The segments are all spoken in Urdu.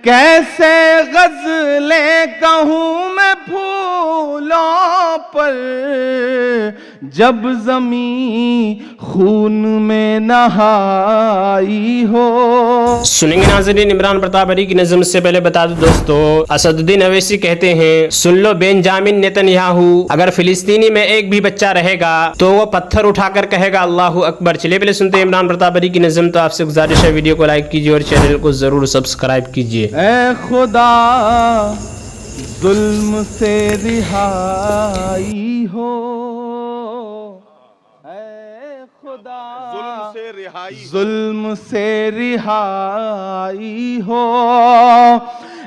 کیسے غزلیں کہوں میں پھولوں پر جب زمین خون میں نہائی ہو. سنیں گے ناظرین عمران پرتاپ علی کی نظم سے پہلے بتا دو دوستو، اسد الدین اویسی کہتے ہیں سن لو بنجامن نیتن یاہو، اگر فلسطینی میں ایک بھی بچہ رہے گا تو وہ پتھر اٹھا کر کہے گا اللہ اکبر. چلیے پہلے سنتے ہیں عمران پرتاپ علی کی نظم. تو آپ سے گزارش ہے ویڈیو کو لائک کیجیے اور چینل کو ضرور سبسکرائب کیجیے. اے خدا ظلم سے رہائی ہو، اے خدا ظلم سے رہائی ہو،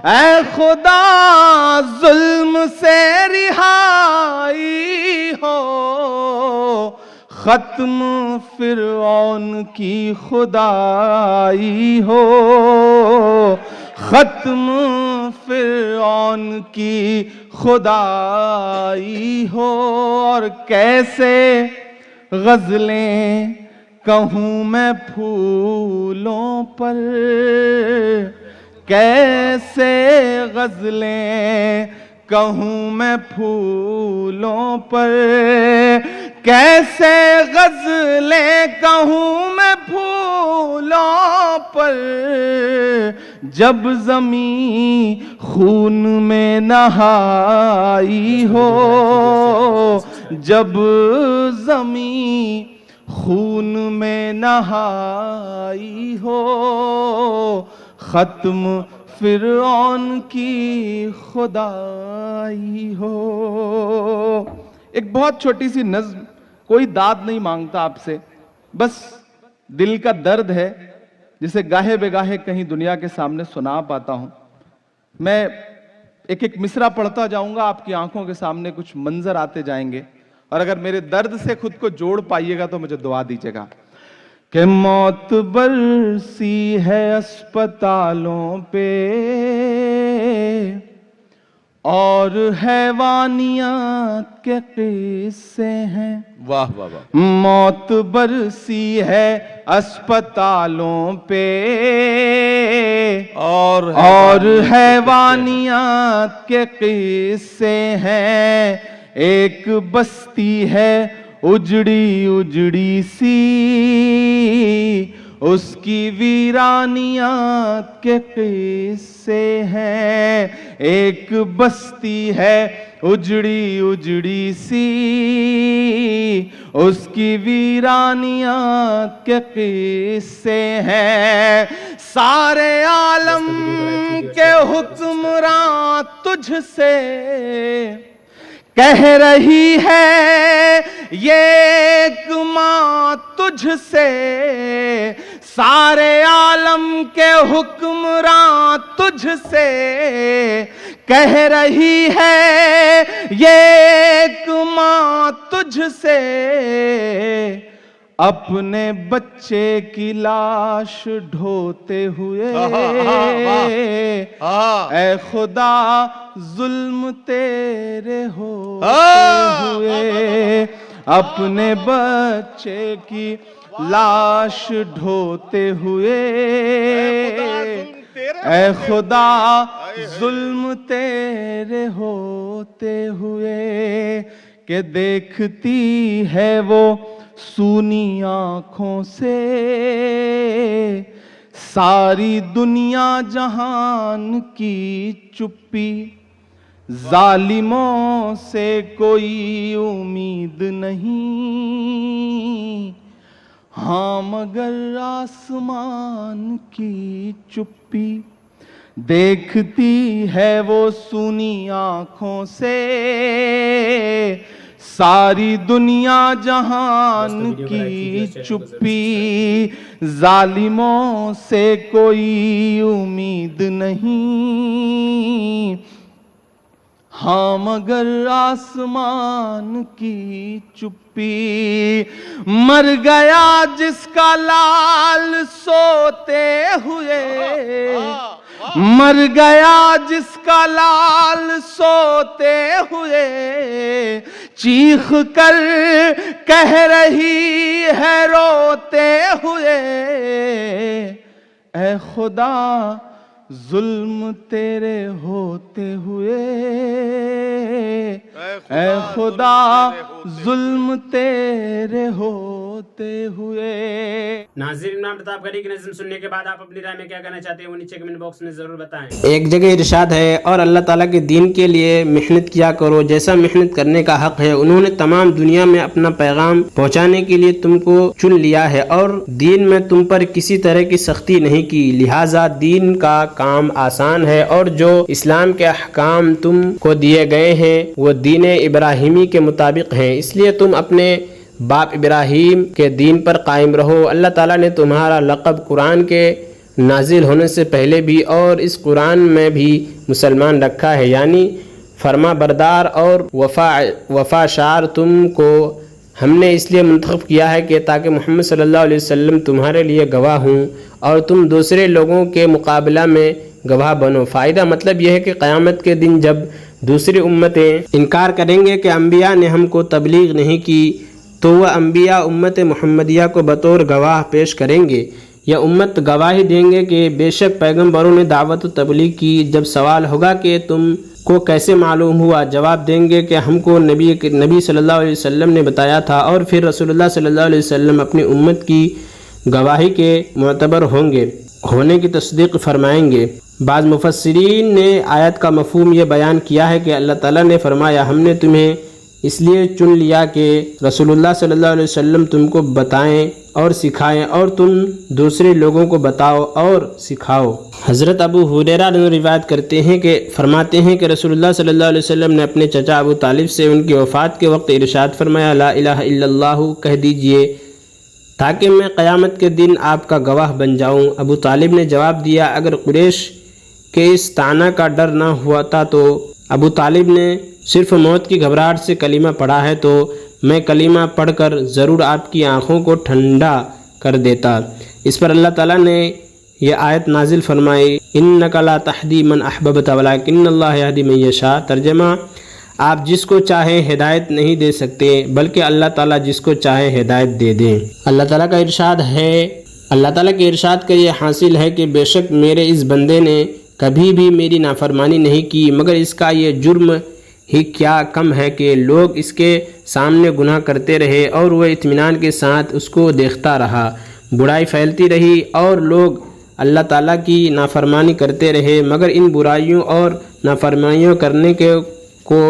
اے خدا ظلم سے رہائی ہو، ختم فرعون کی خدائی ہو، ختم فرعون کی خدائی ہو. اور کیسے غزلیں کہوں میں پھولوں پر، کیسے غزلیں کہوں میں پھولوں پر، کیسے غزلیں کہوں میں پھولوں پر جب زمین خون میں نہائی ہو، جب زمین خون میں نہائی ہو، ختم فرعون کی خدائی ہو. ایک بہت چھوٹی سی نظم، کوئی داد نہیں مانگتا آپ سے، بس دل کا درد ہے جسے گاہے بے گاہے کہیں دنیا کے سامنے سنا پاتا ہوں. میں ایک ایک مصرع پڑھتا جاؤں گا، آپ کی آنکھوں کے سامنے کچھ منظر آتے جائیں گے، اور اگر میرے درد سے خود کو جوڑ پائیے گا تو مجھے دعا دیجیے گا. کہ موت برسی ہے اسپتالوں پہ اور حیوانیات کے قصے ہیں. واہ واہ واہ. موت برسی ہے اسپتالوں پہ اور حیوانیات کے قصے ہیں. ایک بستی ہے اجڑی اجڑی سی، اس کی ویرانیات کے قصے ہیں. ایک بستی ہے اجڑی اجڑی سی، اس کی ویرانیات کے قصے ہیں. سارے عالم کے حکمراں تجھ سے کہہ رہی ہے یہ ایک ماں تجھ سے، سارے عالم کے حکمراں تجھ سے کہہ رہی ہے یہ ایک ماں تجھ سے. اپنے بچے کی لاش ڈھوتے ہوئے اے خدا ظلم تیرے ہوتے ہوئے، اپنے بچے کی لاش ڈھوتے ہوئے اے خدا ظلم تیرے ہوتے ہوئے. کہ دیکھتی ہے وہ سونی آنکھوں سے ساری دنیا جہان کی چپی، ظالموں سے کوئی امید نہیں ہاں مگر آسمان کی چپی. دیکھتی ہے وہ سونی آنکھوں سے ساری دنیا جہان کی چپی، ظالموں سے کوئی امید نہیں ہاں مگر آسمان کی چپی. مر گیا جس کا لال سوتے ہوئے، مر گیا جس کا لال سوتے ہوئے، چیخ کر کہہ رہی ہے روتے ہوئے اے خدا ظلم تیرے ہوتے ہوئے، اے خدا ظلم تیرے ہوتے ہوئے۔ ناظرین، عمران پرتاپ گڑھی کی نظم سننے کے بعد آپ اپنی رائے میں کیا کہنا چاہتے ہیں وہ نیچے کمنٹ باکس میں ضرور بتائیں۔ ایک جگہ ارشاد ہے، اور اللہ تعالیٰ کے دین کے لیے محنت کیا کرو جیسا محنت کرنے کا حق ہے۔ انہوں نے تمام دنیا میں اپنا پیغام پہنچانے کے لیے تم کو چن لیا ہے اور دین میں تم پر کسی طرح کی سختی نہیں کی، لہٰذا دین کا کام آسان ہے، اور جو اسلام کے احکام تم کو دیے گئے ہیں وہ دین ابراہیمی کے مطابق ہیں، اس لیے تم اپنے باپ ابراہیم کے دین پر قائم رہو۔ اللہ تعالیٰ نے تمہارا لقب قرآن کے نازل ہونے سے پہلے بھی اور اس قرآن میں بھی مسلمان رکھا ہے، یعنی فرما بردار اور وفا شار۔ تم کو ہم نے اس لیے منتخب کیا ہے کہ تاکہ محمد صلی اللہ علیہ وسلم تمہارے لیے گواہ ہوں اور تم دوسرے لوگوں کے مقابلہ میں گواہ بنو۔ فائدہ مطلب یہ ہے کہ قیامت کے دن جب دوسری امتیں انکار کریں گے کہ انبیاء نے ہم کو تبلیغ نہیں کی، تو وہ انبیاء امت محمدیہ کو بطور گواہ پیش کریں گے۔ یہ امت گواہی دیں گے کہ بے شک پیغمبروں نے دعوت و تبلیغ کی۔ جب سوال ہوگا کہ تم کو کیسے معلوم ہوا، جواب دیں گے کہ ہم کو نبی صلی اللہ علیہ وسلم نے بتایا تھا، اور پھر رسول اللہ صلی اللہ علیہ وسلم اپنی امت کی گواہی کے معتبر ہونے کی تصدیق فرمائیں گے۔ بعض مفسرین نے آیت کا مفہوم یہ بیان کیا ہے کہ اللہ تعالیٰ نے فرمایا، ہم نے تمہیں اس لیے چن لیا کہ رسول اللہ صلی اللہ علیہ وسلم تم کو بتائیں اور سکھائیں، اور تم دوسرے لوگوں کو بتاؤ اور سکھاؤ۔ حضرت ابو ہریرہ روایت کرتے ہیں کہ فرماتے ہیں کہ رسول اللہ صلی اللہ علیہ وسلم نے اپنے چچا ابو طالب سے ان کی وفات کے وقت ارشاد فرمایا، لا الہ الا اللہ کہہ دیجئے تاکہ میں قیامت کے دن آپ کا گواہ بن جاؤں۔ ابو طالب نے جواب دیا، اگر قریش کے اس طعنہ کا ڈر نہ ہوتا تو ابو طالب نے صرف موت کی گھبراہٹ سے کلمہ پڑھا ہے تو میں کلمہ پڑھ کر ضرور آپ کی آنکھوں کو ٹھنڈا کر دیتا۔ اس پر اللہ تعالیٰ نے یہ آیت نازل فرمائی، انک لا تہدی من احببت ولکن اللہ یہدی من یشاء۔ ترجمہ، آپ جس کو چاہے ہدایت نہیں دے سکتے بلکہ اللہ تعالیٰ جس کو چاہے ہدایت دے دیں۔ اللہ تعالیٰ کا ارشاد ہے، اللہ تعالیٰ کے ارشاد کا یہ حاصل ہے کہ بے شک میرے اس بندے نے کبھی بھی میری نافرمانی نہیں کی، مگر اس کا یہ جرم ہی کیا کم ہے کہ لوگ اس کے سامنے گناہ کرتے رہے اور وہ اطمینان کے ساتھ اس کو دیکھتا رہا۔ برائی پھیلتی رہی اور لوگ اللہ تعالیٰ کی نافرمانی کرتے رہے، مگر ان برائیوں اور نافرمانیوں کرنے کو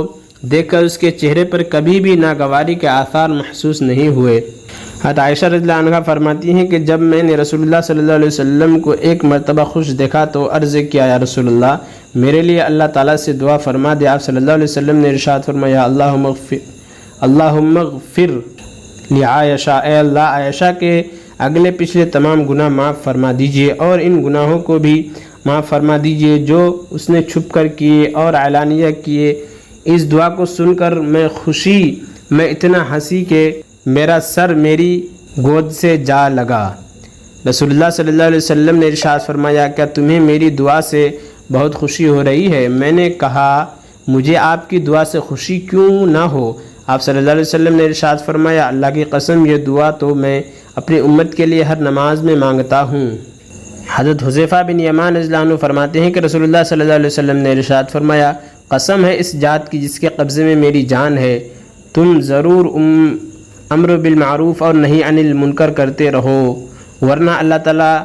دیکھ کر اس کے چہرے پر کبھی بھی ناگواری کے آثار محسوس نہیں ہوئے۔ حضرت عائشہ رضی اللہ عنہا فرماتی ہیں کہ جب میں نے رسول اللہ صلی اللہ علیہ وسلم کو ایک مرتبہ خوش دیکھا تو عرض کیا، یا رسول اللہ میرے لیے اللہ تعالیٰ سے دعا فرما دے۔ آپ صلی اللہ علیہ وسلم نے ارشاد فرمایا، اللہم اغفر لعائشہ، اے اللہ عائشہ کے اگلے پچھلے تمام گناہ معاف فرما دیجئے اور ان گناہوں کو بھی معاف فرما دیجئے جو اس نے چھپ کر کیے اور اعلانیہ کیے۔ اس دعا کو سن کر میں اتنا ہنسی کہ میرا سر میری گود سے جا لگا۔ رسول اللہ صلی اللہ علیہ وسلم نے ارشاد فرمایا، کیا تمہیں میری دعا سے بہت خوشی ہو رہی ہے؟ میں نے کہا، مجھے آپ کی دعا سے خوشی کیوں نہ ہو؟ آپ صلی اللہ علیہ وسلم نے ارشاد فرمایا، اللہ کی قسم یہ دعا تو میں اپنی امت کے لیے ہر نماز میں مانگتا ہوں۔ حضرت حذیفہ بن یمان رضی اللہ عنہ فرماتے ہیں کہ رسول اللہ صلی اللہ علیہ وسلم نے ارشاد فرمایا، قسم ہے اس ذات کی جس کے قبضے میں میری جان ہے، تم ضرور امر بالمعروف اور نہی عن المنکر کرتے رہو، ورنہ اللہ تعالیٰ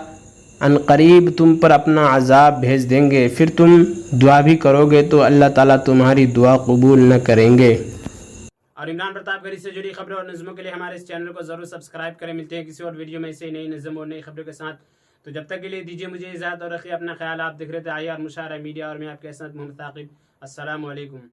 ان قریب تم پر اپنا عذاب بھیج دیں گے، پھر تم دعا بھی کرو گے تو اللہ تعالیٰ تمہاری دعا قبول نہ کریں گے۔ اور عمران پرتاپ گڑھی سے جڑی خبروں اور نظموں کے لیے ہمارے اس چینل کو ضرور سبسکرائب کریں۔ ملتے ہیں کسی اور ویڈیو میں ایسے نئی نظم اور نئی خبروں کے ساتھ، تو جب تک کے لیے دیجیے مجھے اجازت اور رکھیے اپنا خیال۔ آپ دیکھ رہے تھے IR مشاعرہ میڈیا اور میں آپ کے ساتھ محمد ثاقب۔ السلام علیکم۔